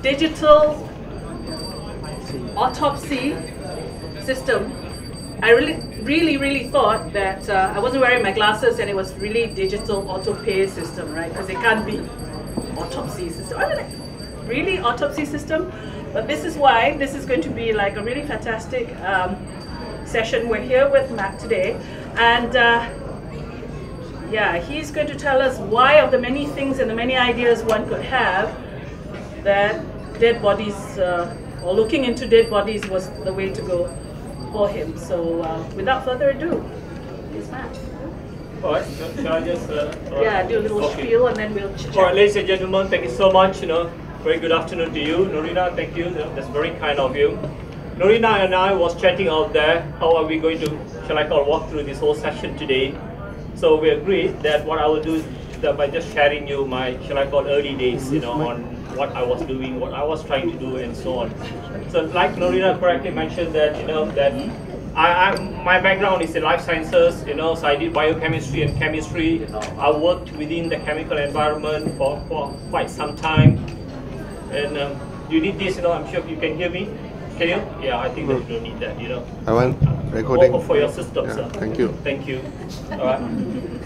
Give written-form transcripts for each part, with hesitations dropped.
digital autopsy system, I really thought that I wasn't wearing my glasses and it was really digital auto-pay system, right? Because it can't be autopsy system. I mean, like, really autopsy system? But this is why this is going to be like a really fantastic session. We're here with Matt today, and yeah, he's going to tell us why of the many things and the many ideas one could have, that dead bodies or looking into dead bodies was the way to go for him. So without further ado, here's Matt. All right, shall I just yeah, do a little spiel and then we'll chat. All right, ladies and gentlemen, thank you so much. Very good afternoon to you. Norina, thank you. That's very kind of you. Norina and I was chatting out there, how are we going to, shall I call, walk through this whole session today. So we agreed that what I will do is that by just sharing you my, shall I call, early days, on what I was doing, what I was trying to do, and so on. So like Norina correctly mentioned that, that my background is in life sciences, so I did biochemistry and chemistry. I worked within the chemical environment for quite some time. And you need this, I'm sure you can hear me. Can you? Yeah, I think that you don't need that, I want recording. For your system, yeah, sir. Thank you. Thank you. All right.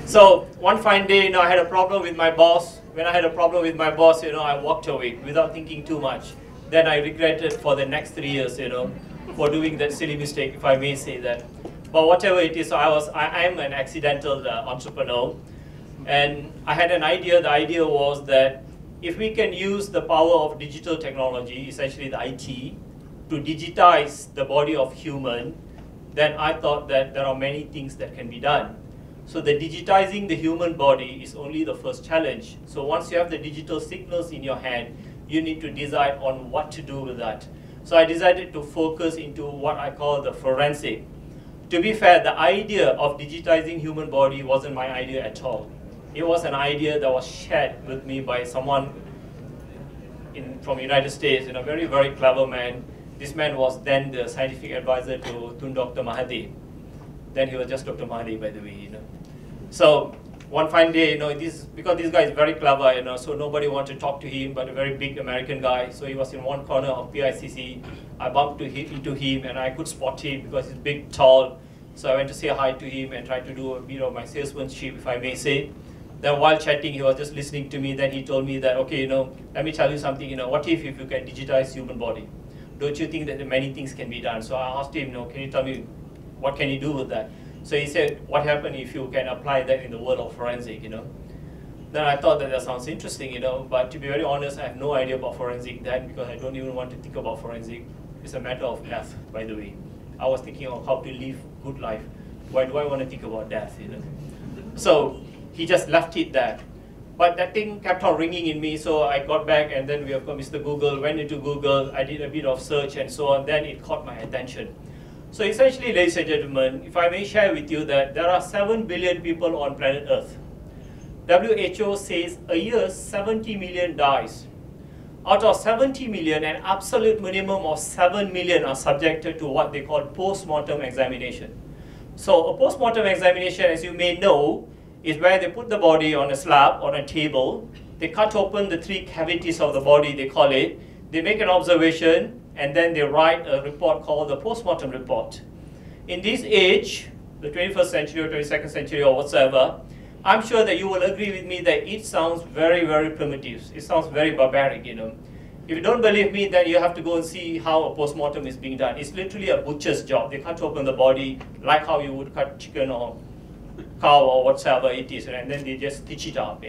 So one fine day, I had a problem with my boss. When I had a problem with my boss, I walked away without thinking too much. Then I regretted for the next 3 years, for doing that silly mistake, if I may say that. But whatever it is, I am an accidental entrepreneur, and I had an idea. The idea was that if we can use the power of digital technology, essentially the IT, to digitize the body of human, then I thought that there are many things that can be done. So the digitizing the human body is only the first challenge. So once you have the digital signals in your hand, you need to decide on what to do with that. So I decided to focus into what I call the forensic. To be fair, the idea of digitizing human body wasn't my idea at all. It was an idea that was shared with me by someone from the United States, a very, very clever man. This man was then the scientific advisor to Dr. Mahathir. Then he was just Dr. Mahathir, by the way, So one fine day, because this guy is very clever, so nobody wanted to talk to him, but a very big American guy. So he was in one corner of PICC. I bumped into him, and I could spot him because he's big, tall. So I went to say hi to him and tried to do a bit of my salesmanship, if I may say. Then while chatting, he was just listening to me. Then he told me that, okay, let me tell you something. What if you can digitize human body? Don't you think that many things can be done? So I asked him, can you tell me what can you do with that? So he said, what happens if you can apply that in the world of forensic, Then I thought that sounds interesting, but to be very honest, I have no idea about forensic then, because I don't even want to think about forensic. It's a matter of death, by the way. I was thinking of how to live good life. Why do I want to think about death, So he just left it there. But that thing kept on ringing in me, so I got back, and then we have got Mr. Google, went into Google, I did a bit of search and so on, then it caught my attention. So essentially, ladies and gentlemen, if I may share with you that there are 7 billion people on planet Earth. WHO says a year 70 million dies. Out of 70 million, an absolute minimum of 7 million are subjected to what they call post-mortem examination. So a post-mortem examination, as you may know, is where they put the body on a slab, on a table, they cut open the 3 cavities of the body, they call it, they make an observation, and then they write a report called the post-mortem report. In this age, the 21st century or 22nd century or whatsoever, I'm sure that you will agree with me that it sounds very, very primitive. It sounds very barbaric, If you don't believe me, then you have to go and see how a post-mortem is being done. It's literally a butcher's job. They cut open the body like how you would cut chicken or cow or whatever it is, and then they just stitch it up,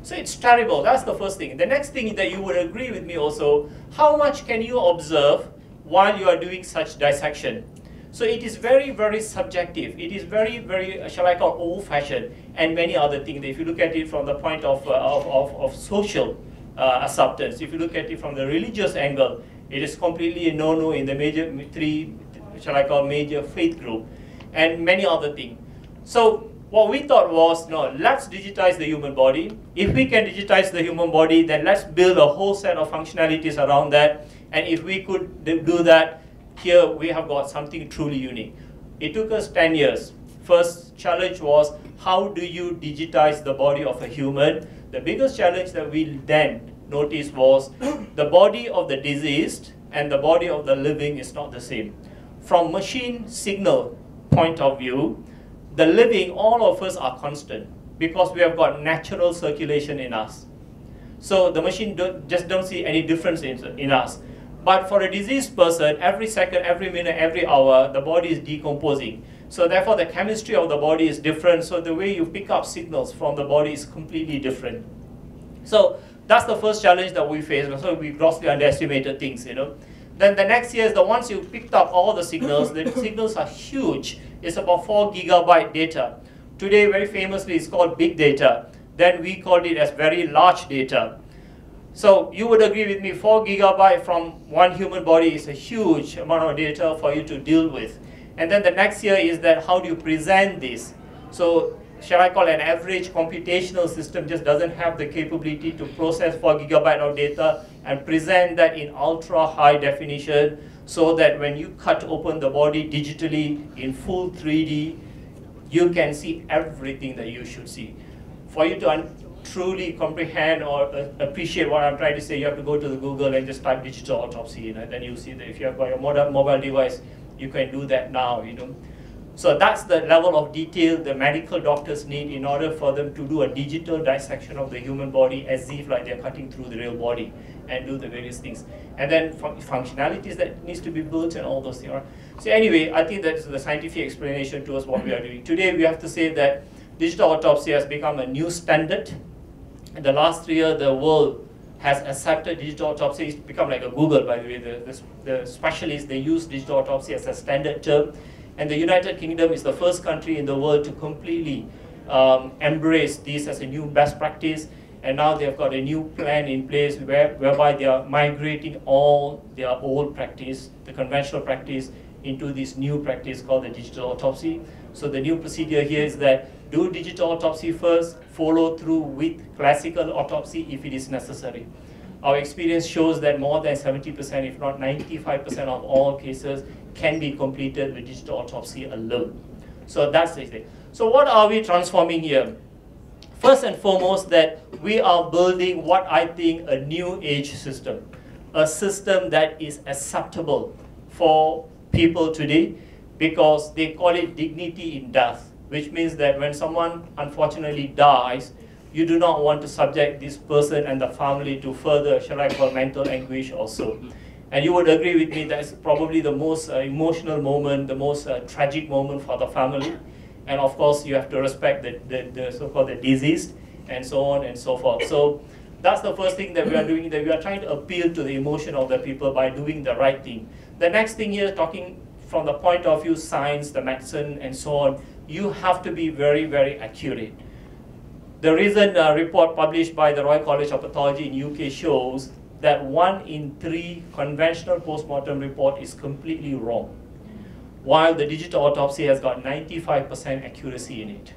So it's terrible. That's the first thing. The next thing that you would agree with me also, how much can you observe while you are doing such dissection? So it is very, very subjective. It is very, very, shall I call, old-fashioned, and many other things. If you look at it from the point of social acceptance, if you look at it from the religious angle, it is completely a no-no in the major 3, shall I call, major faith group, and many other things. So what we thought was, no, let's digitize the human body. If we can digitize the human body, then let's build a whole set of functionalities around that. And if we could do that, here we have got something truly unique. It took us 10 years. First challenge was, how do you digitize the body of a human? The biggest challenge that we then noticed was the body of the deceased and the body of the living is not the same. From machine signal point of view, the living, all of us are constant because we have got natural circulation in us. So the machine just don't see any difference in us. But for a diseased person, every second, every minute, every hour, the body is decomposing. So therefore, the chemistry of the body is different. So the way you pick up signals from the body is completely different. So that's the first challenge that we face. So we grossly underestimated things, Then the next year is the once you picked up all the signals are huge. It's about 4 gigabyte data. Today, very famously, it's called big data. Then we called it as very large data. So you would agree with me, 4 gigabyte from one human body is a huge amount of data for you to deal with. And then the next year is that how do you present this? So shall I call an average computational system just doesn't have the capability to process 4 gigabyte of data and present that in ultra high definition so that when you cut open the body digitally in full 3D, you can see everything that you should see. For you to truly comprehend or appreciate what I'm trying to say, you have to go to the Google and just type digital autopsy, then you see that if you have got your mobile device, you can do that now, So that's the level of detail the medical doctors need in order for them to do a digital dissection of the human body as if like they're cutting through the real body and do the various things. And then functionalities that needs to be built and all those things. So anyway, I think that's the scientific explanation to us what we are doing. Today we have to say that digital autopsy has become a new standard. In the last 3 years, the world has accepted digital autopsy. It's become like a Google, by the way. The specialists, they use digital autopsy as a standard term. And the United Kingdom is the first country in the world to completely embrace this as a new best practice. And now they've got a new plan in place whereby they are migrating all their old practice, the conventional practice, into this new practice called the digital autopsy. So the new procedure here is that do digital autopsy first, follow through with classical autopsy if it is necessary. Our experience shows that more than 70%, if not 95% of all cases can be completed with digital autopsy alone. So that's the thing. So what are we transforming here? First and foremost, that we are building what I think a new age system, a system that is acceptable for people today because they call it dignity in death, which means that when someone unfortunately dies, you do not want to subject this person and the family to further, shall I call, mental anguish also. And you would agree with me that's probably the most emotional moment, the most tragic moment for the family. And of course, you have to respect the so-called the deceased and so on and so forth. So that's the first thing that we are doing, that we are trying to appeal to the emotion of the people by doing the right thing. The next thing here, talking from the point of view science, the medicine and so on, you have to be very, very accurate. The recent report published by the Royal College of Pathology in UK shows that 1 in 3 conventional postmortem report is completely wrong, while the digital autopsy has got 95% accuracy in it.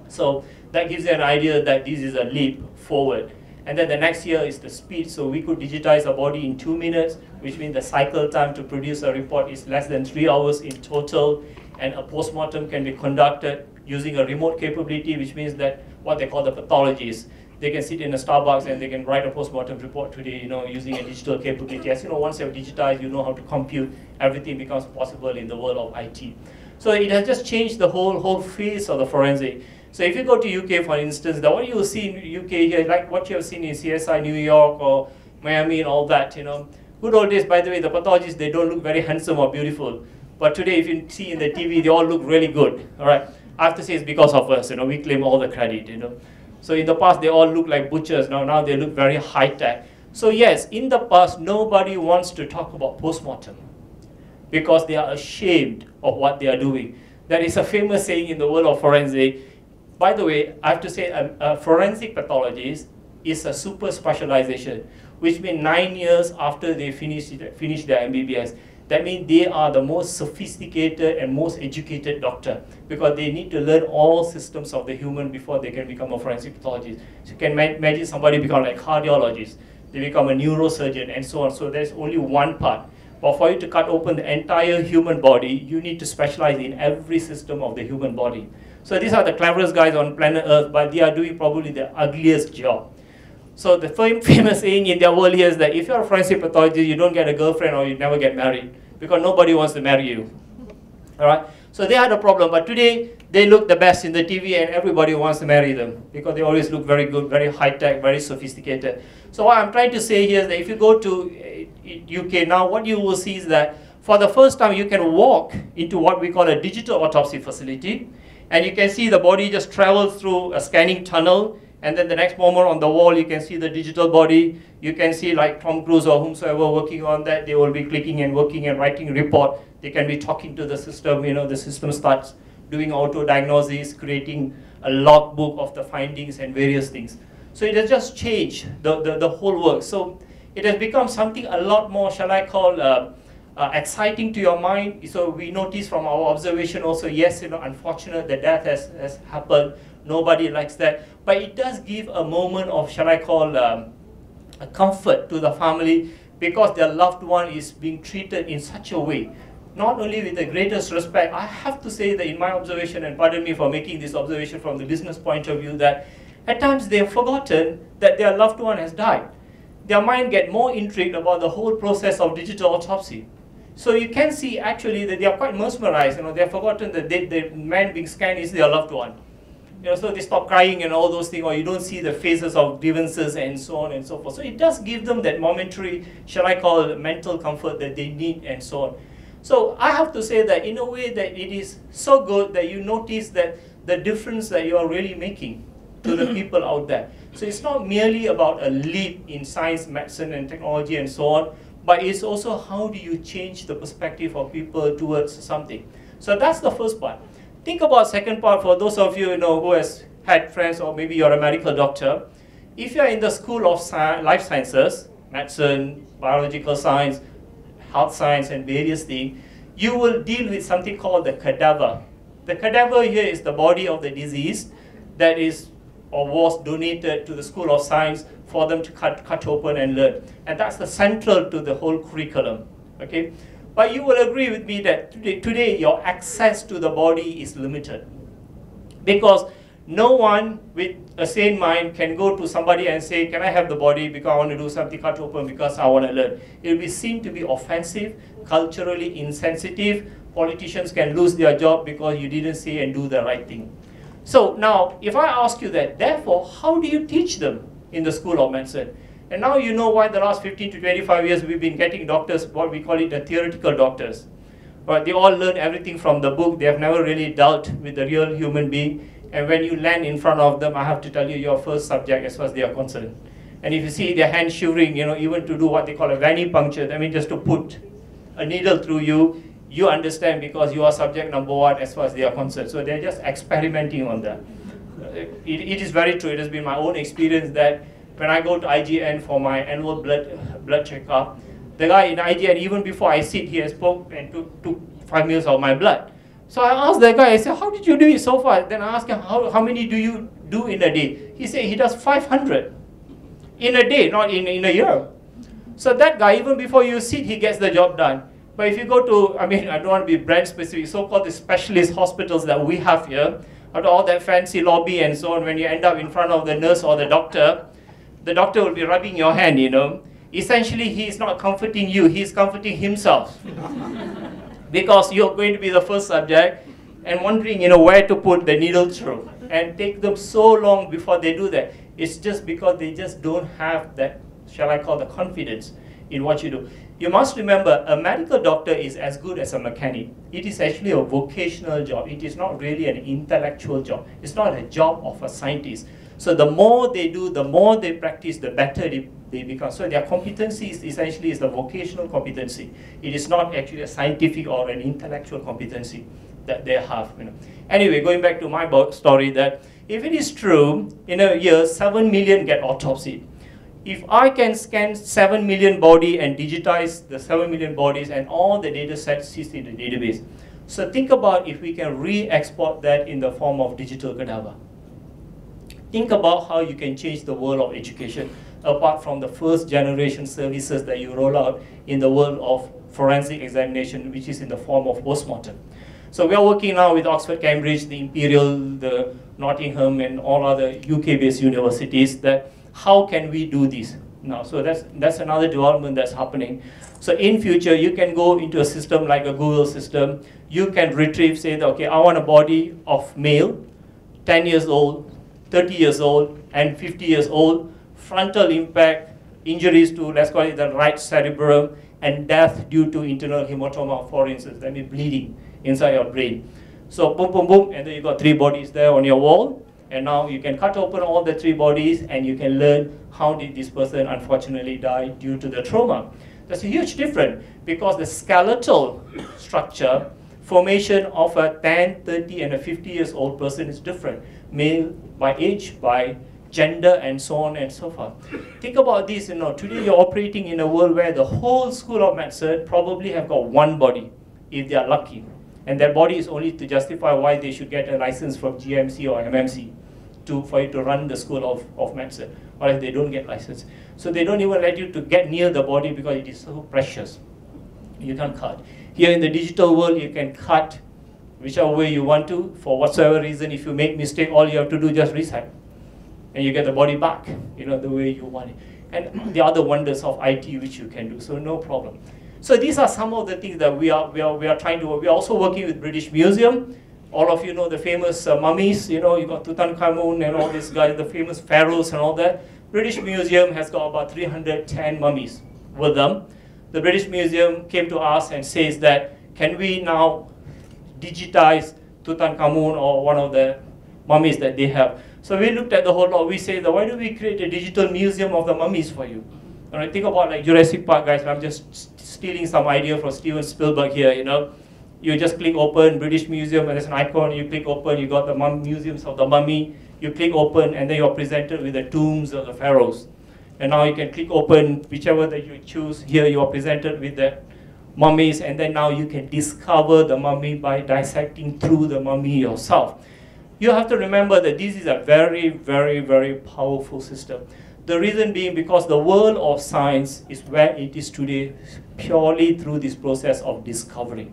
So that gives you an idea that this is a leap forward. And then the next year is the speed. So we could digitize a body in 2 minutes, which means the cycle time to produce a report is less than 3 hours in total. And a postmortem can be conducted using a remote capability, which means that what they call the pathologists, they can sit in a Starbucks and they can write a postmortem report today, using a digital capability. As you know, once you have digitized, you know how to compute, everything becomes possible in the world of IT. So it has just changed the whole face of the forensic. So if you go to UK, for instance, what you will see in UK here, like what you have seen in CSI New York or Miami and all that, Good old days, by the way, the pathologists, they don't look very handsome or beautiful. But today, if you see in the TV, they all look really good, all right? I have to say it's because of us, we claim all the credit, So in the past, they all look like butchers. Now they look very high-tech. So yes, in the past, nobody wants to talk about postmortem because they are ashamed of what they are doing. There is a famous saying in the world of forensic. By the way, I have to say a forensic pathologist is a super specialization, which means 9 years after they finish their MBBS. That means they are the most sophisticated and most educated doctor because they need to learn all systems of the human before they can become a forensic pathologist. So you can imagine somebody become like cardiologist, they become a neurosurgeon and so on. So there's only one part. But for you to cut open the entire human body, you need to specialize in every system of the human body. So these are the cleverest guys on planet Earth, but they are doing probably the ugliest job. So the famous saying in their world here is that if you're a forensic pathologist, you don't get a girlfriend or you never get married because nobody wants to marry you. All right? So they had a problem, but today they look the best in the TV and everybody wants to marry them because they always look very good, very high-tech, very sophisticated. So what I'm trying to say here is that if you go to UK now, what you will see is that for the first time you can walk into what we call a digital autopsy facility, and you can see the body just travels through a scanning tunnel, and then the next moment on the wall you can see the digital body. You can see like Tom Cruise or whomsoever working on that, they will be clicking and working and writing a report. They can be talking to the system, the system starts doing auto-diagnosis, creating a logbook of the findings and various things. So it has just changed the whole work. So it has become something a lot more, shall I call, exciting to your mind. So we notice from our observation also, yes, unfortunate that death has happened. Nobody likes that. But it does give a moment of, shall I call, a comfort to the family because their loved one is being treated in such a way. Not only with the greatest respect, I have to say that in my observation, and pardon me for making this observation from the business point of view, that at times they have forgotten that their loved one has died. Their mind get more intrigued about the whole process of digital autopsy. So you can see actually that they are quite mesmerized. They have forgotten that the man being scanned is their loved one. So they stop crying and all those things, or you don't see the faces of grievances and so on and so forth. So it does give them that momentary, shall I call, mental comfort that they need and so on. So I have to say that in a way that it is so good that you notice that the difference that you are really making to the people out there. So it's not merely about a leap in science, medicine and technology and so on, but it's also how do you change the perspective of people towards something. So that's the first part. Think about second part for those of you who has had friends or maybe you're a medical doctor. If you're in the school of life sciences, medicine, biological science, health science and various things, you will deal with something called the cadaver. The cadaver here is the body of the deceased that is or was donated to the School of Science for them to cut open and learn. And that's the central to the whole curriculum. Okay? But you will agree with me that today your access to the body is limited. Because no one with a sane mind can go to somebody and say, can I have the body because I want to do something, cut open because I want to learn. It will be seen to be offensive, culturally insensitive. Politicians can lose their job because you didn't say and do the right thing. So now, if I ask you that, therefore, how do you teach them in the School of Medicine? And now you know why the last 15 to 25 years we've been getting doctors, what we call it the theoretical doctors. But they all learn everything from the book. They have never really dealt with the real human being. And when you land in front of them, I have to tell you, your first subject as far as they are concerned. And if you see their hand shivering, even to do what they call a venipuncture, I mean just to put a needle through you, you understand because you are subject number one as far as they are concerned. So they're just experimenting on that. It is very true. It has been my own experience that when I go to IGN for my annual blood checkup, the guy in IGN, even before I sit here, spoke and took 5 mils of my blood. So I asked that guy, I said, how did you do it so far? Then I asked him, how many do you do in a day? He said he does 500 in a day, not in a year. So that guy, even before you sit, he gets the job done. But if you go to, I don't want to be brand specific, so-called the specialist hospitals that we have here, after all that fancy lobby and so on, when you end up in front of the nurse or the doctor will be rubbing your hand, Essentially, he is not comforting you, he is comforting himself. Because you're going to be the first subject and wondering, where to put the needle through. And take them so long before they do that. It's just because they just don't have that, shall I call the confidence in what you do. You must remember, a medical doctor is as good as a mechanic. It is actually a vocational job. It is not really an intellectual job. It's not a job of a scientist. So the more they do, the more they practice, the better they become. So their competency is essentially the vocational competency. It is not actually a scientific or an intellectual competency that they have. Anyway, going back to my story, that if it is true, in a year, 7 million get autopsied. If I can scan 7 million body and digitize the 7 million bodies and all the data sets sits in the database. So think about if we can re-export that in the form of digital cadaver. Think about how you can change the world of education apart from the first generation services that you roll out in the world of forensic examination, which is in the form of postmortem. So we are working now with Oxford, Cambridge, the Imperial, the Nottingham and all other UK-based universities that how can we do this now? So that's another development that's happening. So in future, you can go into a system like a Google system. You can retrieve, say, okay, I want a body of male, 10 years old, 30 years old, and 50 years old, frontal impact, injuries to, let's call it the right cerebrum, and death due to internal hematoma, for instance, that means bleeding inside your brain. So boom, boom, boom, and then you got 3 bodies there on your wall, and now you can cut open all the 3 bodies, and you can learn how did this person unfortunately die due to the trauma. That's a huge difference, because the skeletal structure, formation of a 10, 30, and a 50 years old person is different. Male by age, by gender, and so on and so forth. Think about this, today you're operating in a world where the whole school of medicine probably have got 1 body, if they are lucky. And that body is only to justify why they should get a license from GMC or MMC for you to run the school of medicine, or if they don't get license. So they don't even let you to get near the body because it is so precious. You can't cut. Here in the digital world, you can cut whichever way you want to, for whatsoever reason. If you make mistake, all you have to do is just reset, and you get the body back, the way you want it. And the other wonders of IT which you can do, so no problem. So these are some of the things that we are trying to work. We are also working with British Museum. All of you know the famous mummies, you got Tutankhamun and all these guys, the famous pharaohs and all that. British Museum has got about 310 mummies with them. The British Museum came to us and says that, can we now digitize Tutankhamun or one of the mummies that they have? So we looked at the whole lot. We say, why don't we create a digital museum of the mummies for you? And I think about like Jurassic Park, guys. I'm just stealing some idea from Steven Spielberg here, You just click open, British Museum, and there's an icon, you click open, you got the museums of the mummy, you click open, and then you're presented with the tombs of the pharaohs. And now you can click open, whichever that you choose. Here you are presented with the mummies, and then now you can discover the mummy by dissecting through the mummy yourself. You have to remember that this is a very, very, very powerful system. The reason being because the world of science is where it is today purely through this process of discovery.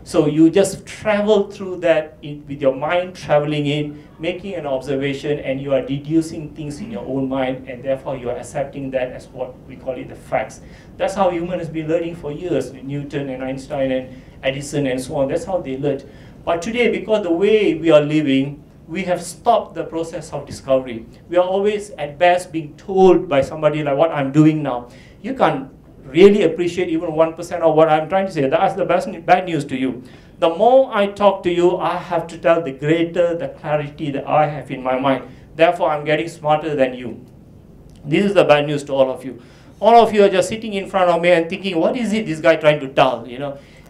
So you just travel through that with your mind traveling in, making an observation, and you are deducing things in your own mind, and therefore you are accepting that as what we call it the facts. That's how human has been learning for years, with Newton and Einstein and Edison and so on. That's how they learned. But today, because the way we are living, we have stopped the process of discovery. We are always at best being told by somebody like what I'm doing now. You can't really appreciate even 1% of what I'm trying to say. That's the bad news to you. The more I talk to you, I have to tell the greater the clarity that I have in my mind. Therefore, I'm getting smarter than you. This is the bad news to all of you. All of you are just sitting in front of me and thinking, what is it this guy trying to tell?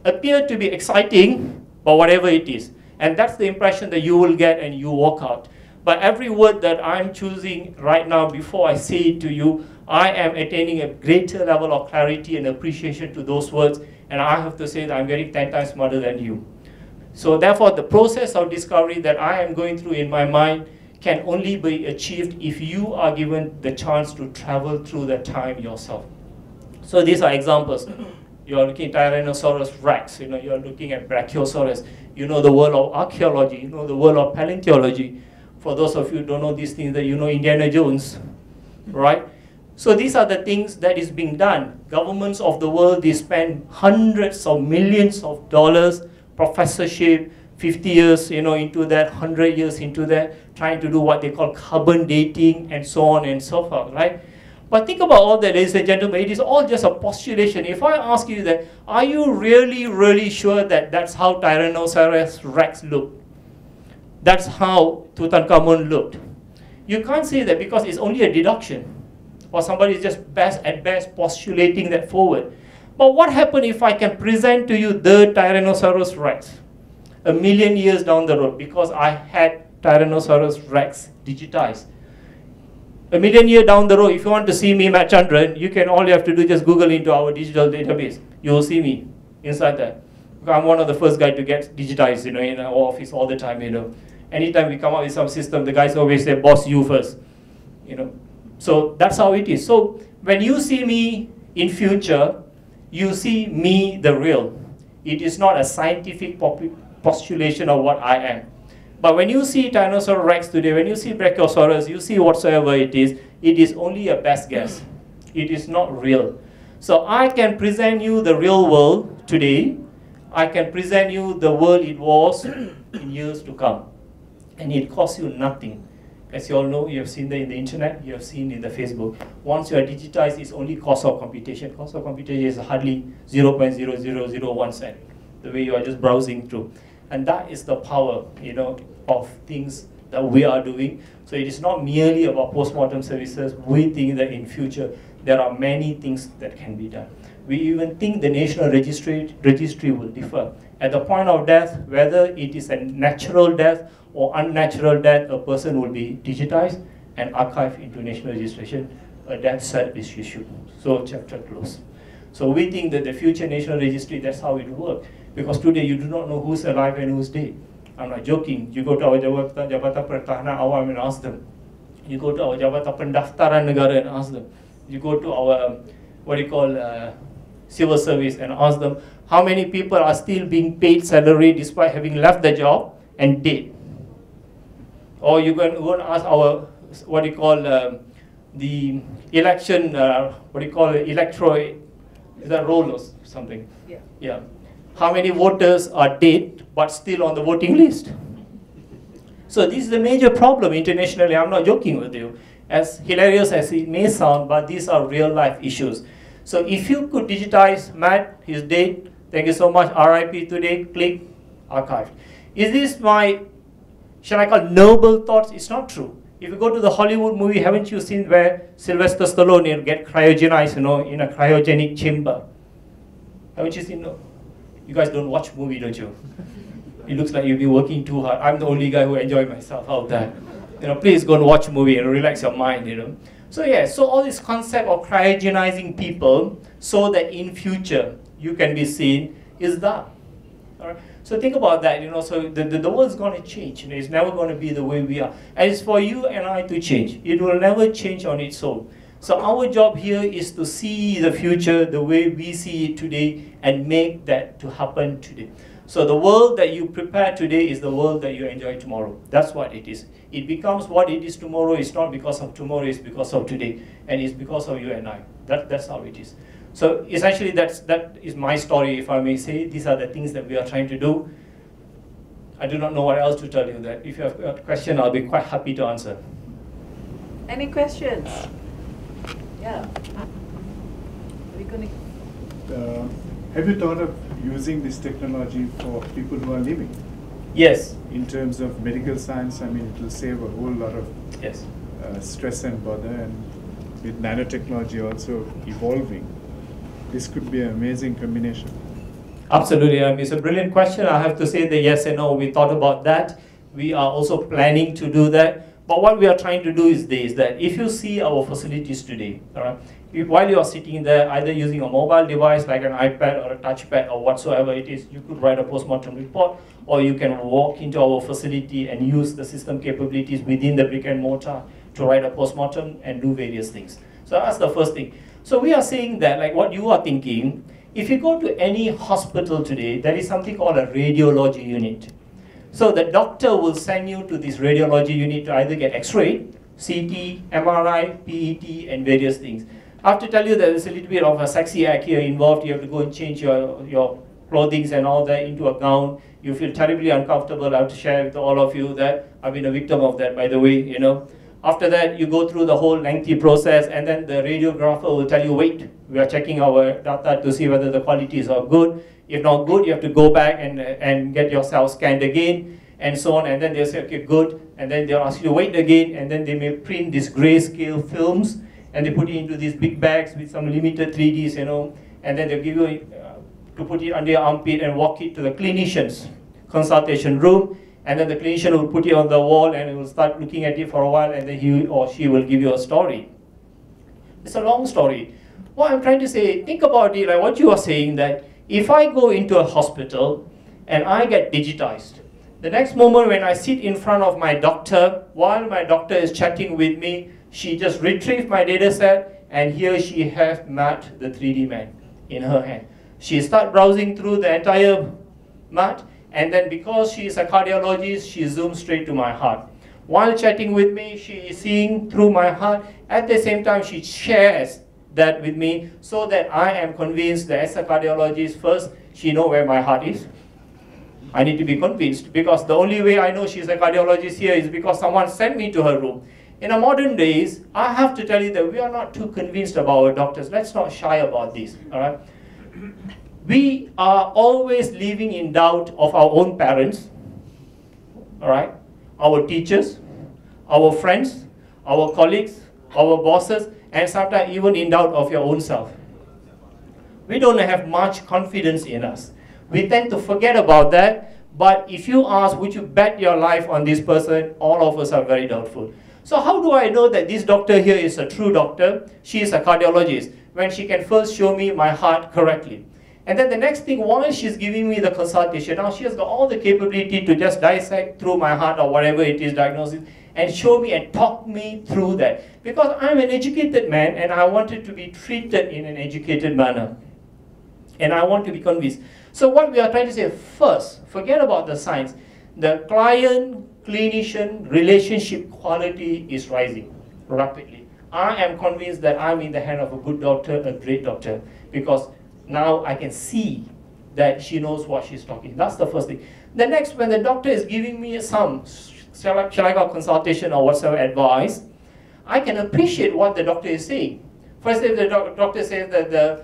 Appear to be exciting, but whatever it is. And that's the impression that you will get and you walk out. But every word that I'm choosing right now before I say it to you, I am attaining a greater level of clarity and appreciation to those words, and I have to say that I'm getting 10 times smarter than you. So therefore, the process of discovery that I am going through in my mind can only be achieved if you are given the chance to travel through the time yourself. So these are examples. You're looking at Tyrannosaurus rex, you're looking at Brachiosaurus, the world of archaeology, the world of paleontology. For those of you who don't know these things, that Indiana Jones, right? So these are the things that is being done. Governments of the world, they spend hundreds of millions of dollars, professorship, 50 years into that, 100 years into that, trying to do what they call carbon dating and so on and so forth, right? But think about all that, ladies and gentlemen, it is all just a postulation. If I ask you that, are you really, really sure that that's how Tyrannosaurus rex looked? That's how Tutankhamun looked. You can't say that because it's only a deduction, or somebody is just at best postulating that forward. But what happens if I can present to you the Tyrannosaurus rex 1,000,000 years down the road, because I had Tyrannosaurus rex digitized? 1,000,000 years down the road, if you want to see me, Matt Chandran, all you have to do is just Google into our digital database. You will see me inside that. I'm one of the first guys to get digitized, in our office all the time, Anytime we come up with some system, the guys always say, boss, you first, So that's how it is. So when you see me in future, you see me the real. It is not a scientific postulation of what I am. But when you see Tyrannosaurus rex today, when you see Brachiosaurus, you see whatsoever it is only a best guess. It is not real. So I can present you the real world today. I can present you the world it was in years to come. And it costs you nothing. As you all know, you have seen that in the internet, you have seen in the Facebook. Once you are digitized, it's only cost of computation. Cost of computation is hardly 0.0001 cent, the way you are just browsing through. And that is the power, of things that we are doing. So it is not merely about post-mortem services. We think that in future, there are many things that can be done. We even think the national registry will differ. At the point of death, whether it is a natural death or unnatural death, a person will be digitized and archived into national registration. A death cert is issued. So chapter closed. So we think that the future national registry, that's how it will work. Because today you do not know who's alive and who's dead. I'm not joking. You go to our Jabatan Pertahanan Awam and ask them. You go to our Jabatan Pendaftaran Negara and ask them. You go to our, civil service and ask them how many people are still being paid salary despite having left the job and dead. Or you can go and ask our, the election, electoral, is that roll or something? Yeah. Yeah. How many voters are dead but still on the voting list? So this is a major problem internationally. I'm not joking with you. As hilarious as it may sound, but these are real life issues. So if you could digitize Matt, he's dead, thank you so much, RIP today, click, archive. Is this my, shall I call noble thoughts? It's not true. If you go to the Hollywood movie, haven't you seen where Sylvester Stallone get cryogenized, in a cryogenic chamber? Haven't you seen? No? You guys don't watch movie, don't you? It looks like you've been working too hard. I'm the only guy who enjoy myself out there. Please go and watch a movie and relax your mind, So yeah, so all this concept of cryogenizing people so that in future you can be seen is that. All right? So think about that, so the world's going to change. It's never going to be the way we are. And it's for you and I to change. It will never change on its own. So our job here is to see the future the way we see it today and make that to happen today. So the world that you prepare today is the world that you enjoy tomorrow. That's what it is. It becomes what it is tomorrow. It's not because of tomorrow, it's because of today. And it's because of you and I. That's how it is. So essentially that is my story, if I may say. These are the things that we are trying to do. I do not know what else to tell you. That if you have a question, I'll be quite happy to answer. Any questions? Yeah. Are we going to... Have you thought of using this technology for people who are living? Yes. In terms of medical science, it will save a whole lot of yes. Stress and bother, and with nanotechnology also evolving, this could be an amazing combination. Absolutely, it's a brilliant question. I have to say that yes and no, we thought about that. We are also planning to do that. But what we are trying to do is this, that if you see our facilities today, all right, while you are sitting there, either using a mobile device like an iPad or a touchpad or whatsoever it is, you could write a post-mortem report, or you can walk into our facility and use the system capabilities within the brick and mortar to write a post-mortem and do various things. So that's the first thing. So we are saying that, like what you are thinking, if you go to any hospital today, there is something called a radiology unit. So the doctor will send you to this radiology unit to either get X-ray, CT, MRI, PET, and various things. I have to tell you that there's a little bit of a sexy act here involved. You have to go and change your clothing and all that into a gown. You feel terribly uncomfortable. I have to share with all of you that I've been a victim of that, by the way, After that, you go through the whole lengthy process, and then the radiographer will tell you, wait, we are checking our data to see whether the qualities are good. If not good, you have to go back and get yourself scanned again, and so on. And then they'll say, okay, good. And then they'll ask you to wait again, and then they may print these grayscale films, and they put it into these big bags with some limited 3Ds, and then they'll give you to put it under your armpit and walk it to the clinician's consultation room. And then the clinician will put it on the wall and will start looking at it for a while, and then he or she will give you a story. It's a long story. What I'm trying to say, think about it like what you are saying, that if I go into a hospital and I get digitized, the next moment when I sit in front of my doctor, while my doctor is chatting with me, she just retrieved my data set, and here she has Matt, the 3D man, in her hand. She starts browsing through the entire mat, And then because she is a cardiologist, she zooms straight to my heart. While chatting with me, she is seeing through my heart. At the same time, she shares that with me so that I am convinced that as a cardiologist, first, she knows where my heart is. I need to be convinced because the only way I know she's a cardiologist here is because someone sent me to her room. In the modern days, I have to tell you that we are not too convinced about our doctors. Let's not shy about this, all right? We are always living in doubt of our own parents, all right? Our teachers, our friends, our colleagues, our bosses, and sometimes even in doubt of your own self. We don't have much confidence in us. We tend to forget about that, but if you ask, would you bet your life on this person, all of us are very doubtful. So how do I know that this doctor here is a true doctor? She is a cardiologist, when she can first show me my heart correctly. And then the next thing, while she's giving me the consultation, now she has got all the capability to just dissect through my heart or whatever it is diagnosis, and show me and talk me through that. Because I'm an educated man and I wanted to be treated in an educated manner. And I want to be convinced. So what we are trying to say, first, forget about the science. The client-clinician relationship quality is rising rapidly. I am convinced that I'm in the hand of a good doctor, a great doctor, because now I can see that she knows what she's talking. That's the first thing. The next, when the doctor is giving me some, shall I call consultation or whatsoever advice, I can appreciate what the doctor is saying. For instance, the doctor says that the,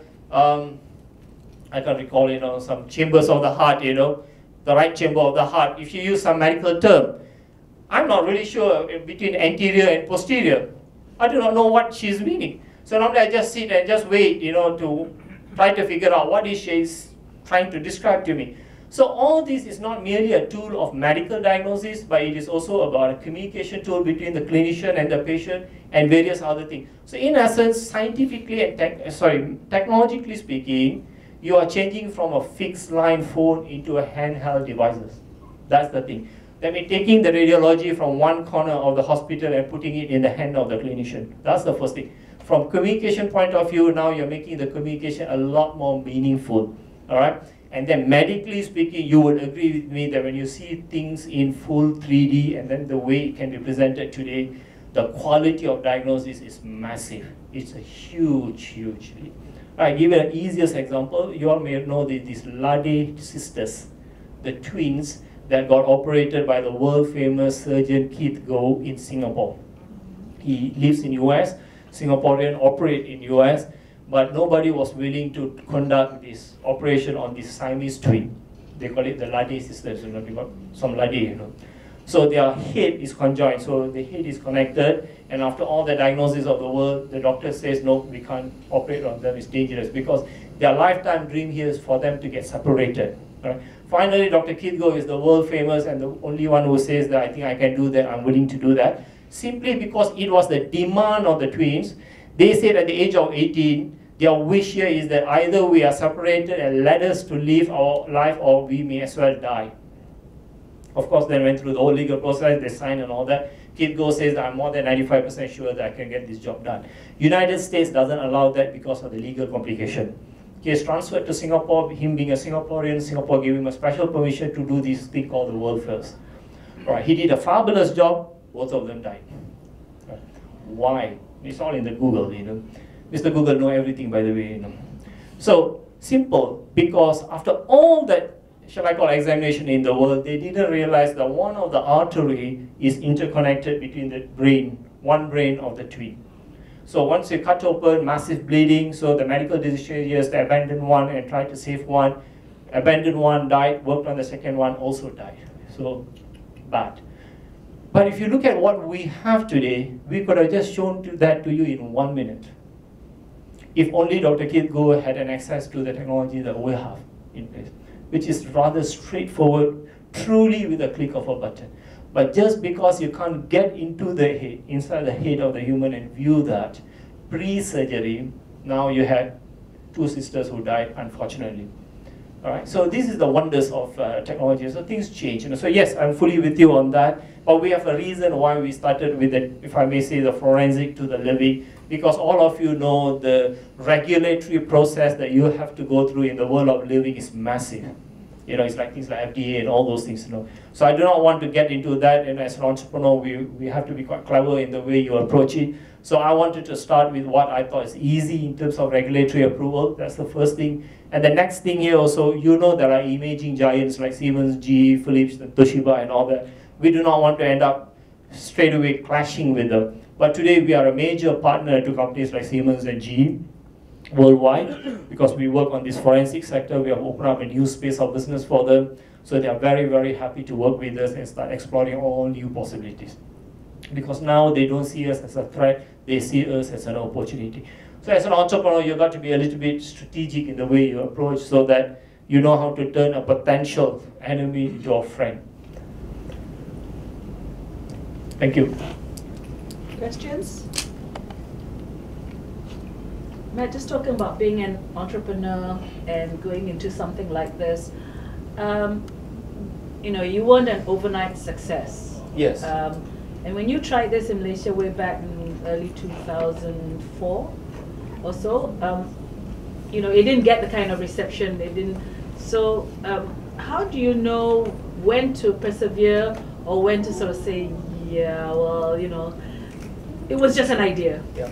I can't recall, some chambers of the heart, the right chamber of the heart. If you use some medical term, I'm not really sure between anterior and posterior. I do not know what she's meaning. So normally I just sit and just wait, to try to figure out what is she trying to describe to me. So all this is not merely a tool of medical diagnosis, but it is also about a communication tool between the clinician and the patient and various other things. So in essence, scientifically and technologically speaking, you are changing from a fixed line phone into a handheld devices. That's the thing. That means taking the radiology from one corner of the hospital and putting it in the hand of the clinician. That's the first thing. From communication point of view, now you're making the communication a lot more meaningful. All right? And then medically speaking, you would agree with me that when you see things in full 3D and then the way it can be presented today, the quality of diagnosis is massive. It's a huge, huge leap. I give you an easiest example. You all may know these Lade sisters, the twins that got operated by the world-famous surgeon Keith Goh in Singapore. He lives in US, Singaporean operate in US, but nobody was willing to conduct this operation on this Siamese twin. They call it the Lade sisters, because some Lade, So their head is conjoined, so the head is connected, and after all the diagnosis of the world, the doctor says, no, we can't operate on them, it's dangerous, because their lifetime dream here is for them to get separated. Right? Finally, Dr. Keith Goh is the world famous and the only one who says that I think I can do that, I'm willing to do that, simply because it was the demand of the twins. They said at the age of 18, their wish here is that either we are separated and let us to live our life, or we may as well die. Of course, they went through the whole legal process, they signed and all that. Keith Goh says that I'm more than 95% sure that I can get this job done. United States doesn't allow that because of the legal complication. He is transferred to Singapore, him being a Singaporean, Singapore gave him a special permission to do this thing called the world first. Right, he did a fabulous job, both of them died. Right. Why? It's all in the Google, Mr. Google knows everything, by the way, So, simple, because after all that, shall I call examination in the world, they didn't realize that one of the artery is interconnected between the brain, one brain of the twin. So once you cut open, massive bleeding, so the medical decision is to abandon one and try to save one. Abandoned one, died, worked on the second one, also died. So, bad. But if you look at what we have today, we could have just shown that to you in 1 minute. If only Dr. Keith Goh had an access to the technology that we have in place, which is rather straightforward, truly with a click of a button. But just because you can't get into the head, inside the head of the human and view that, pre-surgery, now you had 2 sisters who died, unfortunately. All right, so this is the wonders of technology. So things change. So yes, I'm fully with you on that. But we have a reason why we started with the, if I may say, the forensic to the living, because all of you know the regulatory process that you have to go through in the world of living is massive. It's like things like FDA and all those things, So I do not want to get into that, and as an entrepreneur, we have to be quite clever in the way you approach it. So I wanted to start with what I thought is easy in terms of regulatory approval. That's the first thing. And the next thing here also, there are imaging giants like Siemens, GE, Philips, and Toshiba and all that. We do not want to end up straight away clashing with them. But today we are a major partner to companies like Siemens and GE worldwide, because we work on this forensic sector. We have opened up a new space of business for them. So they are very, very happy to work with us and start exploring all new possibilities. Because now they don't see us as a threat, they see us as an opportunity. So as an entrepreneur, you've got to be a little bit strategic in the way you approach, so that you know how to turn a potential enemy into a friend. Thank you. Questions? Matt, just talking about being an entrepreneur and going into something like this, you weren't an overnight success. Yes. And when you tried this in Malaysia way back in early 2004 or so, it didn't get the kind of reception. It didn't. So how do you know when to persevere or when to sort of say, yeah, well, it was just an idea? Yeah.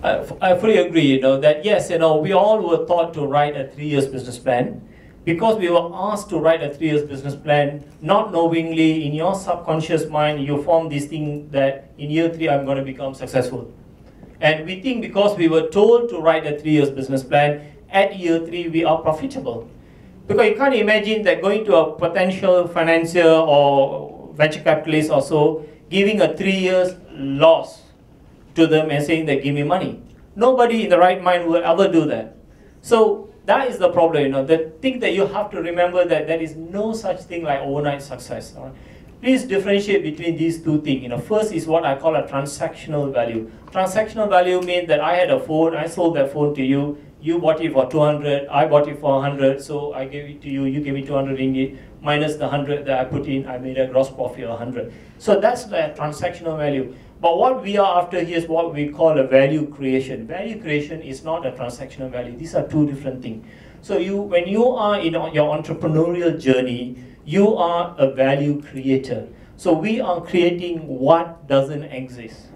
I fully agree, that yes, we all were taught to write a 3-year business plan. Because we were asked to write a 3-year business plan, not knowingly, in your subconscious mind, you form this thing that in year 3, I'm going to become successful. And we think because we were told to write a 3-year business plan, at year 3, we are profitable. Because you can't imagine that going to a potential financier or venture capitalist or so, giving a 3 years loss to them and saying that give me money. Nobody in the right mind will ever do that. So that is the problem, the thing that you have to remember, that there is no such thing like overnight success. Right? Please differentiate between these two things. First is what I call a transactional value. Transactional value means that I had a phone, I sold that phone to you, you bought it for 200, I bought it for 100, so I gave it to you, you gave me 200 ringgit, minus the 100 that I put in, I made a gross profit of 100. So that's the transactional value. But what we are after here is what we call a value creation. Value creation is not a transactional value. These are two different things. So when you are in your entrepreneurial journey, you are a value creator. So we are creating what doesn't exist.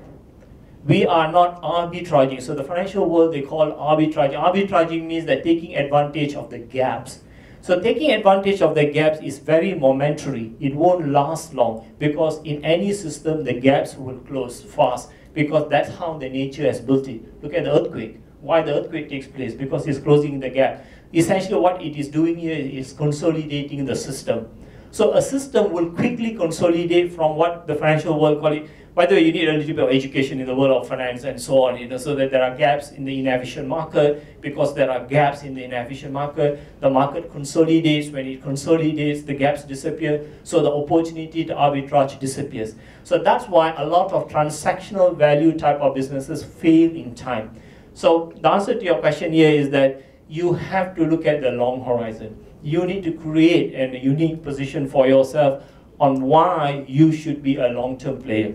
We are not arbitraging. So the financial world, they call arbitraging. Arbitraging means that taking advantage of the gaps. So taking advantage of the gaps is very momentary. It won't last long, because in any system, the gaps will close fast, because that's how the nature has built it. Look at the earthquake. Why the earthquake takes place? Because it's closing the gap. Essentially what it is doing here is consolidating the system. So a system will quickly consolidate from what the financial world call it. By the way, you need a little bit of education in the world of finance and so on, so that there are gaps in the inefficient market. Because there are gaps in the inefficient market, the market consolidates. When it consolidates, the gaps disappear, so the opportunity to arbitrage disappears. So that's why a lot of transactional value type of businesses fail in time. So the answer to your question here is that you have to look at the long horizon. You need to create a unique position for yourself on why you should be a long-term player.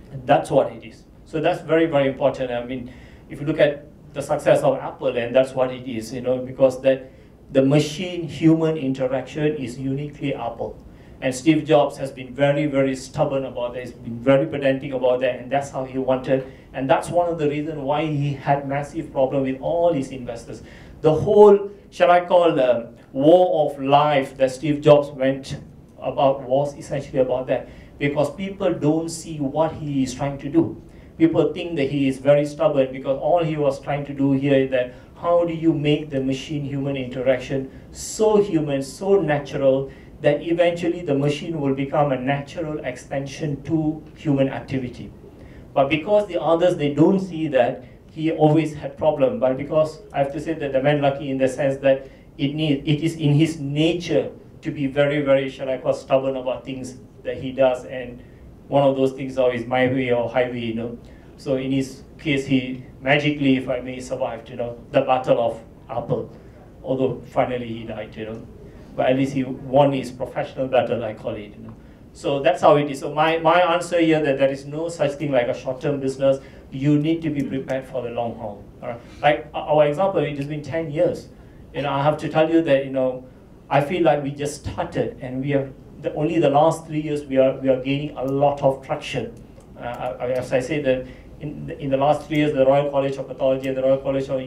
And that's what it is. So that's very, very important. I mean, if you look at the success of Apple, and that's what it is, because that the machine-human interaction is uniquely Apple. And Steve Jobs has been very, very stubborn about that. He's been very pedantic about that, and that's how he wanted. And that's one of the reasons why he had massive problem with all his investors. The whole, shall I call the war of life that Steve Jobs went about was essentially about that. Because people don't see what he is trying to do. People think that he is very stubborn, because all he was trying to do here is that how do you make the machine-human interaction so human, so natural, that eventually the machine will become a natural extension to human activity. But because the others, they don't see that, he always had problem. But because I have to say that the man lucky in the sense that it is in his nature to be very, very, shall I call, stubborn about things that he does, and one of those things is my way or highway, So in his case, he magically, if I may, survived, the battle of Apple, although finally he died, But at least he won his professional battle, I call it, So that's how it is. So my answer here that there is no such thing like a short-term business. You need to be prepared for the long haul. All right? Like our example, it has been 10 years. I have to tell you that, I feel like we just started, and we have only the last 3 years we are gaining a lot of traction. As I say that in the last 3 years, the Royal College of Pathology and the Royal College of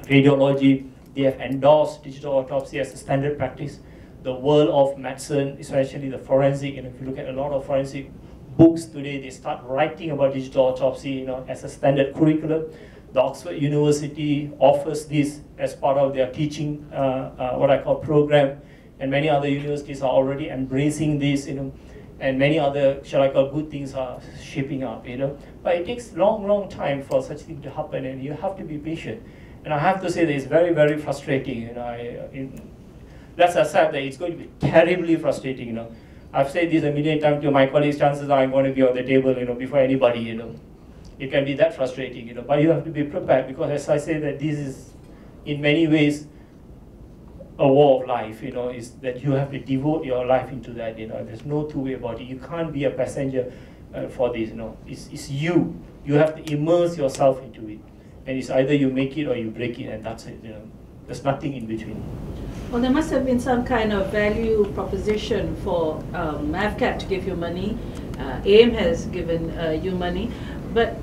Radiology, they have endorsed digital autopsy as a standard practice. The world of medicine, especially the forensic, and if you look at a lot of forensic books today, they start writing about digital autopsy, as a standard curriculum. The Oxford University offers this as part of their teaching, what I call program, and many other universities are already embracing this, and many other, shall I call, good things are shaping up, But it takes long time for such thing to happen, and you have to be patient. And I have to say that it's very, very frustrating. Let's accept that it's going to be terribly frustrating. I've said this a million times to my colleagues. Chances are I'm going to be on the table, before anybody. It can be that frustrating, But you have to be prepared, because as I say that this is, in many ways, a war of life. Is that you have to devote your life into that. There's no two way about it. You can't be a passenger for this. It's you. You have to immerse yourself into it, and it's either you make it or you break it, and that's it. There's nothing in between. Well, there must have been some kind of value proposition for MAVCAT to give you money. AIM has given you money. But,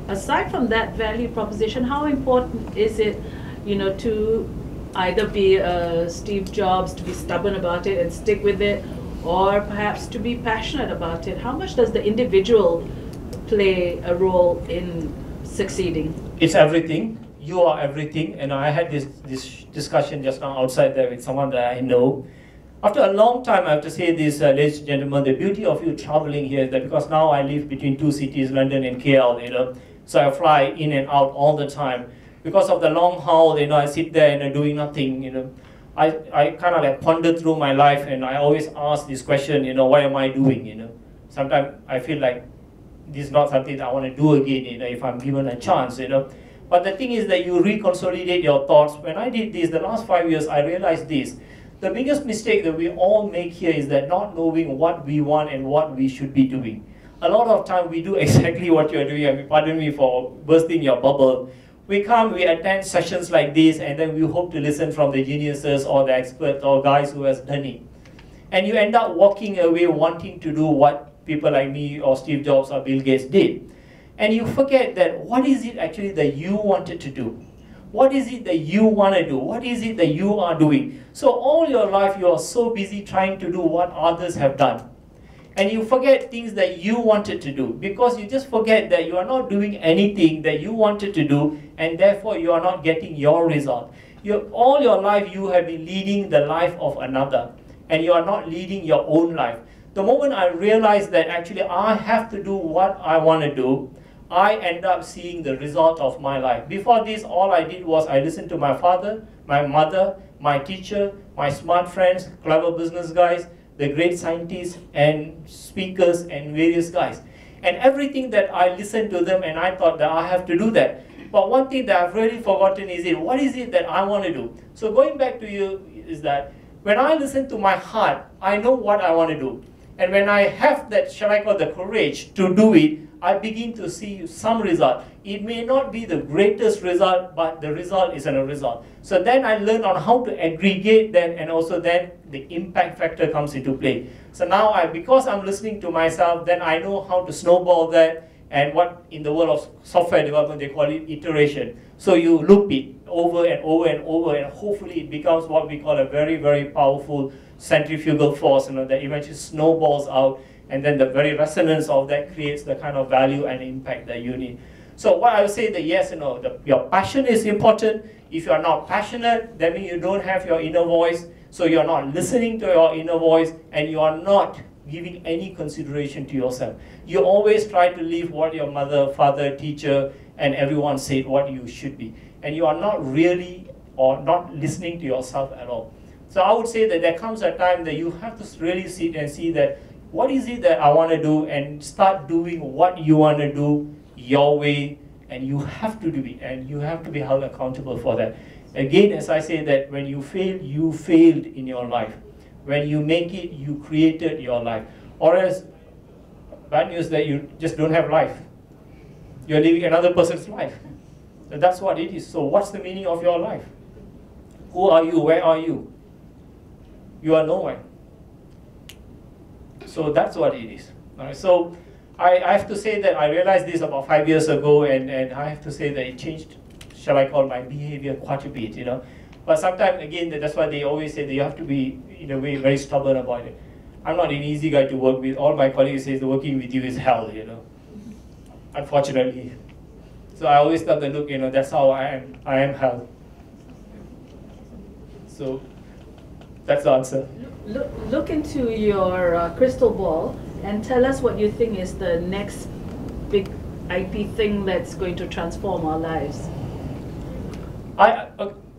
aside from that value proposition, how important is it, to either be Steve Jobs, to be stubborn about it and stick with it, or perhaps to be passionate about it? How much does the individual play a role in succeeding? It's everything. You are everything. And I had this discussion just now outside there with someone that I know. After a long time, I have to say this, ladies and gentlemen, the beauty of you traveling here is that because now I live between two cities, London and KL, so I fly in and out all the time. Because of the long haul, I sit there and doing nothing, I kind of ponder through my life, and I always ask this question, what am I doing, Sometimes I feel like this is not something that I want to do again, if I'm given a chance, But the thing is that you reconsolidate your thoughts. When I did this, the last 5 years, I realized this. The biggest mistake that we all make here is that not knowing what we want and what we should be doing. A lot of time we do exactly what you're doing. I mean, pardon me for bursting your bubble. We come, we attend sessions like this, and then we hope to listen from the geniuses or the experts or guys who has done it. And you end up walking away wanting to do what people like me or Steve Jobs or Bill Gates did. And you forget that what is it actually that you wanted to do? What is it that you want to do? What is it that you are doing? So all your life you are so busy trying to do what others have done. And you forget things that you wanted to do, because you just forget that you are not doing anything that you wanted to do, and therefore you are not getting your result. All your life you have been leading the life of another, and you are not leading your own life. The moment I realized that actually I have to do what I want to do, I end up seeing the result of my life. Before this, all I did was I listened to my father, my mother, my teacher, my smart friends, clever business guys, the great scientists and speakers and various guys. And everything that I listened to them, and I thought that I have to do that. But one thing that I've really forgotten is what is it that I want to do? So going back to you is that when I listen to my heart, I know what I want to do. And when I have that, shall I call the courage to do it, I begin to see some result. It may not be the greatest result, but the result is a result. So then I learn on how to aggregate that, and also then the impact factor comes into play. So now because I'm listening to myself, then I know how to snowball that, and what in the world of software development they call it iteration. So you loop it over and over and over, and hopefully it becomes what we call a very, very powerful centrifugal force, that eventually snowballs out, and then the very resonance of that creates the kind of value and impact that you need. So what I would say that yes, your passion is important. If you are not passionate, that means you don't have your inner voice, so you're not listening to your inner voice, and you are not giving any consideration to yourself. You always try to live what your mother, father, teacher, and everyone said what you should be. And you are not really or not listening to yourself at all. So I would say that there comes a time that you have to really sit and see that what is it that I want to do, and start doing what you want to do your way, and you have to do it, and you have to be held accountable for that. Again, as I say that when you fail, you failed in your life. When you make it, you created your life. Or else, bad news that you just don't have life. You're living another person's life. So that's what it is. So what's the meaning of your life? Who are you? Where are you? you are nowhere. So that's what it is. All right? So I have to say that I realized this about 5 years ago, and I have to say that it changed, shall I call, my behavior quite a bit, you know. But sometimes, again, that's why they always say that you have to be, in a way, very stubborn about it. I'm not an easy guy to work with. All my colleagues say working with you is hell, you know, unfortunately. So I always tell them, look, you know, that's how I am hell. So that's the answer. Look into your crystal ball and tell us what you think is the next big IT thing that's going to transform our lives.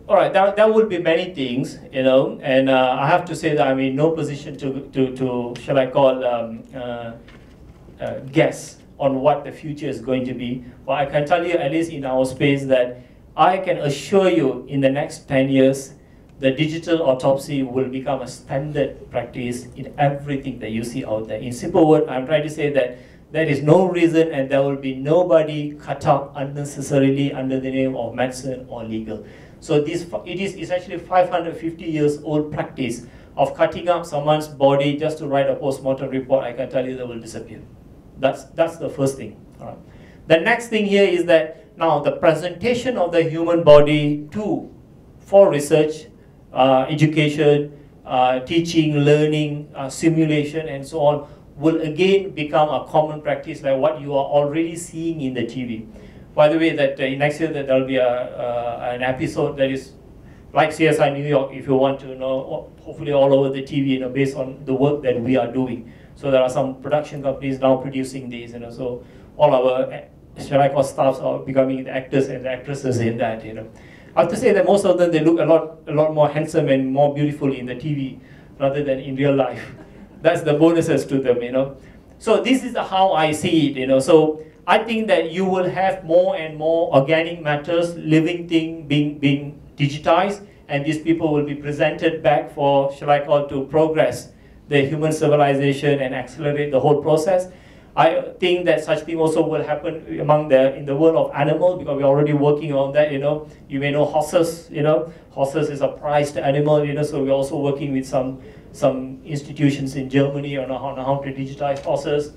All right, there will be many things, you know, and I have to say that I'm in no position to shall I call, guess on what the future is going to be. But I can tell you, at least in our space, that I can assure you in the next 10 years, the digital autopsy will become a standard practice in everything that you see out there. In simple words, I'm trying to say that there is no reason and there will be nobody cut up unnecessarily under the name of medicine or legal. So it is essentially 550 years old practice of cutting up someone's body just to write a post-mortem report. I can tell you they will disappear. That's the first thing. All right. The next thing here is that now the presentation of the human body for research, education, teaching, learning, simulation, and so on will again become a common practice like what you are already seeing in the TV. By the way, that next year that there will be an episode that is like CSI New York, if you want to know, hopefully all over the TV, you know, based on the work that we are doing. So there are some production companies now producing these, you know, so all our shall I call staffs are becoming the actors and the actresses in that, you know. I have to say that most of them, they look a lot more handsome and more beautiful in the TV rather than in real life. That's the bonuses to them, you know. So this is how I see it, you know. So I think that you will have more and more organic matters, living thing being digitized, and these people will be presented back for, shall I call, to progress the human civilization and accelerate the whole process. I think that such thing also will happen in the world of animals, because we're already working on that, you know. You may know horses, you know. Horses is a prized animal, you know, so we're also working with some institutions in Germany on how to digitize horses,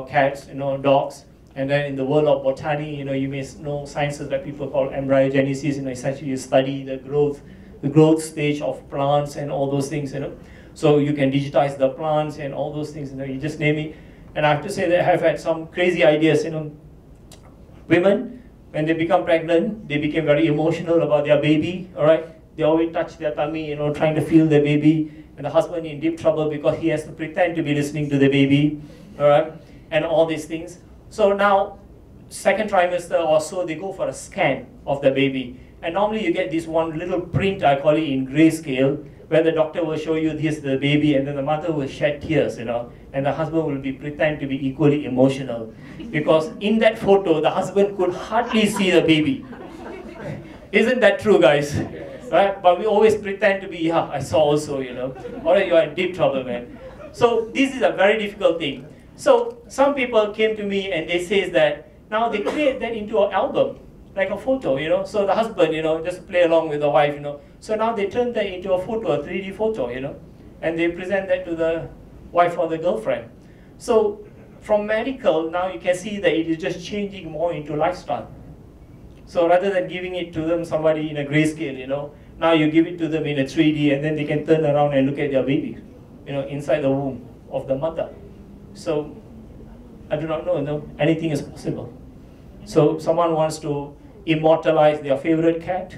cats, you know, dogs. And then in the world of botany, you know, you may know sciences that people call embryogenesis, you know, essentially you study the growth stage of plants and all those things, you know. So you can digitize the plants and all those things, you know, you just name it. And I have to say that I have had some crazy ideas, you know. Women, when they become pregnant, they became very emotional about their baby, all right? They always touch their tummy, you know, trying to feel their baby. And the husband in deep trouble because he has to pretend to be listening to the baby, all right? And all these things. So now, second trimester or so, they go for a scan of the baby. And normally you get this one little print, I call it in grayscale, where the doctor will show you this, the baby, and then the mother will shed tears, you know, and the husband will pretend to be equally emotional. Because in that photo, the husband could hardly see the baby. Isn't that true, guys? Right? But we always pretend to be, yeah, I saw also, you know, or you are in deep trouble, man. So this is a very difficult thing. So some people came to me and they say that now they create that into an album, like a photo, you know. So the husband, you know, just play along with the wife, you know. So now they turn that into a photo, a 3D photo, you know, and they present that to the wife or the girlfriend. So from medical, now you can see that it is just changing more into lifestyle. So rather than giving it to them, somebody in a grayscale, you know, now you give it to them in a 3D and then they can turn around and look at their baby, you know, inside the womb of the mother. So I do not know, no, anything is possible. So someone wants to immortalize their favorite cat,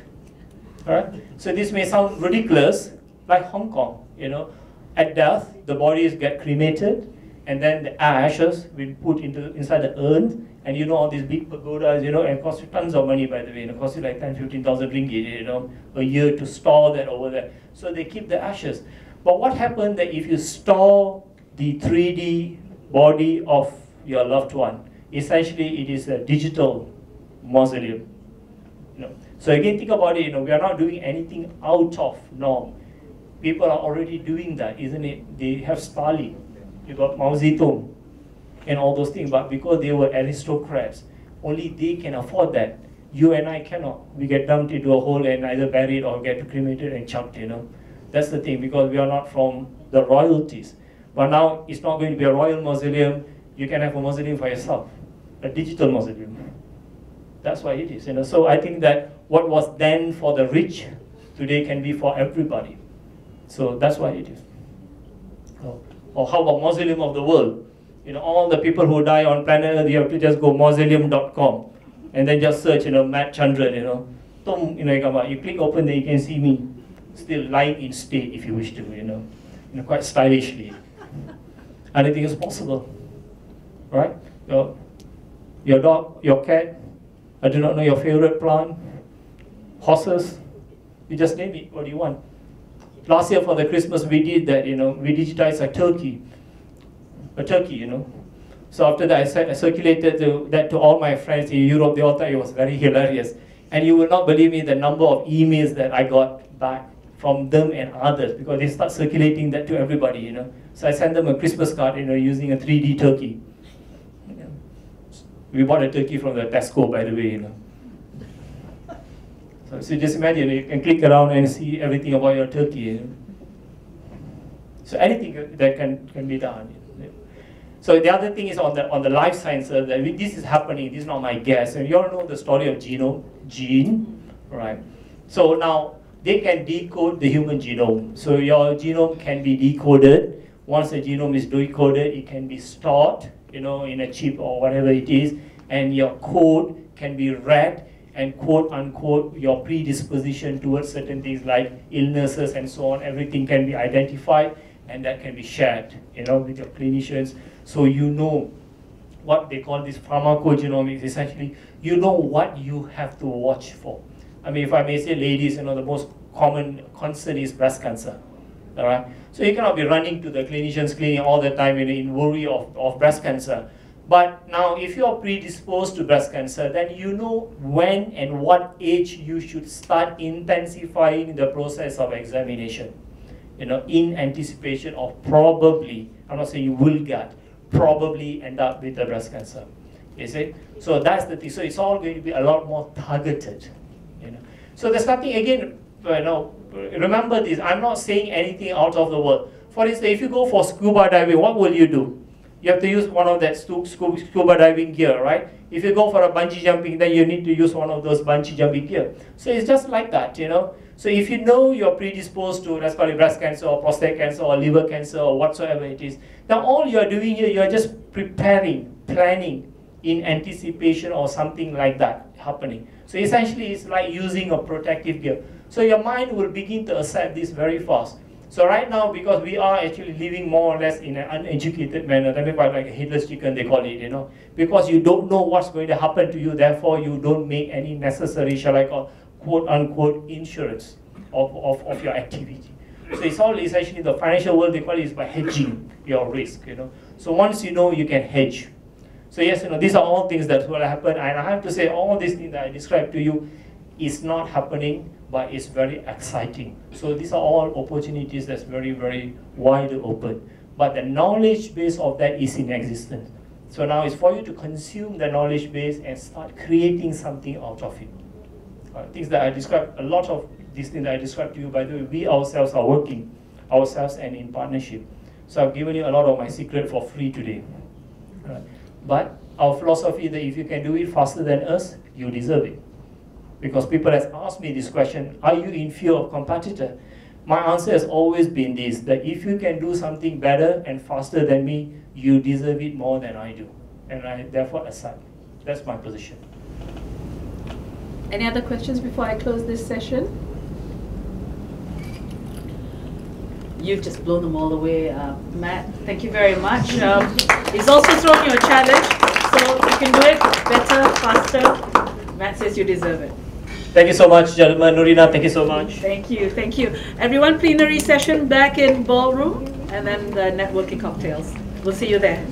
all right? So this may sound ridiculous, like Hong Kong, you know, at death, the bodies get cremated and then the ashes will put inside the urn. And you know all these big pagodas, you know, and cost you tons of money, by the way. And it costs you like 10,000-15,000 ringgit, you know, a year to store that over there. So they keep the ashes. But what happens that if you store the 3D body of your loved one, essentially it is a digital mausoleum. You know. So again, think about it, you know, we are not doing anything out of norm. People are already doing that, isn't it? They have Stalin, you got Mao Zedong, and all those things, but because they were aristocrats, only they can afford that. You and I cannot. We get dumped into a hole and either buried or get cremated and chucked, you know. That's the thing, because we are not from the royalties. But now it's not going to be a royal mausoleum. You can have a mausoleum for yourself, a digital mausoleum. That's why it is. So I think that what was then for the rich, today can be for everybody. So that's why it is. Or how about Mausoleum of the World? All the people who die on planet Earth, you have to just go mausoleum.com and then just search, Matt Chandran, you click open there, you can see me still lying in state if you wish to, quite stylishly. Anything is possible, right? Your dog, your cat, I do not know your favorite plant, horses, you just name it, what do you want? Last year for the Christmas we did that, we digitized a turkey. So after that I circulated that to all my friends in Europe. They all thought it was very hilarious. And you will not believe me the number of emails that I got back from them and others, because they start circulating that to everybody, So I sent them a Christmas card, using a 3D turkey. We bought a turkey from the Tesco, by the way, So just imagine, you can click around and see everything about your turkey. So anything that can be done. So the other thing is on the life sciences, that this is happening. This is not my guess. And you all know the story of gene, right? So now they can decode the human genome. So your genome can be decoded. Once the genome is decoded, it can be stored, in a chip or whatever it is, and your code can be read, and quote unquote your predisposition towards certain things like illnesses and so on, everything can be identified, and that can be shared, with your clinicians. So what they call this pharmacogenomics. Essentially, what you have to watch for. I mean, if I may say, ladies, the most common concern is breast cancer. All right. So you cannot be running to the clinician's clinic all the time in worry of breast cancer. But now, if you are predisposed to breast cancer, then you know when and what age you should start intensifying the process of examination. In anticipation of probably, I'm not saying you will get, probably end up with the breast cancer. You see? So that's the thing. So it's all going to be a lot more targeted. So there's nothing, again, remember this, I'm not saying anything out of the world. For instance, if you go for scuba diving, what will you do? You have to use one of that scuba diving gear, right? If you go for a bungee jumping, then you need to use one of those bungee jumping gear. So it's just like that, So if you know you're predisposed to, let's call it breast cancer or prostate cancer or liver cancer or whatsoever it is, now all you're doing here, you're just preparing, planning in anticipation or something like that happening. So essentially it's like using a protective gear. So your mind will begin to accept this very fast. So right now, because we are actually living more or less in an uneducated manner, that means quite like a headless chicken, they call it, because you don't know what's going to happen to you, therefore you don't make any necessary, shall I call, quote unquote, insurance of your activity. So it's all essentially the financial world, they call it, is by hedging your risk, So once you know, you can hedge. So yes, these are all things that will happen, and I have to say all these things that I described to you is not happening, but it's very exciting. So these are all opportunities that's very, very wide open. But the knowledge base of that is in existence. So now it's for you to consume the knowledge base and start creating something out of it. Things that I described, a lot of these things that I described to you, by the way, we ourselves are working ourselves and in partnership. So I've given you a lot of my secret for free today. But our philosophy is that if you can do it faster than us, you deserve it. Because people have asked me this question, are you in fear of competitor? My answer has always been this, that if you can do something better and faster than me, you deserve it more than I do. And I therefore accept. That's my position. Any other questions before I close this session? You've just blown them all away, Matt. Thank you very much. He's also thrown you a challenge, so you can do it better, faster. Matt says you deserve it. Thank you so much, gentlemen. Nurina, thank you so much. Thank you, thank you. Everyone, plenary session back in ballroom, and then the networking cocktails. We'll see you there.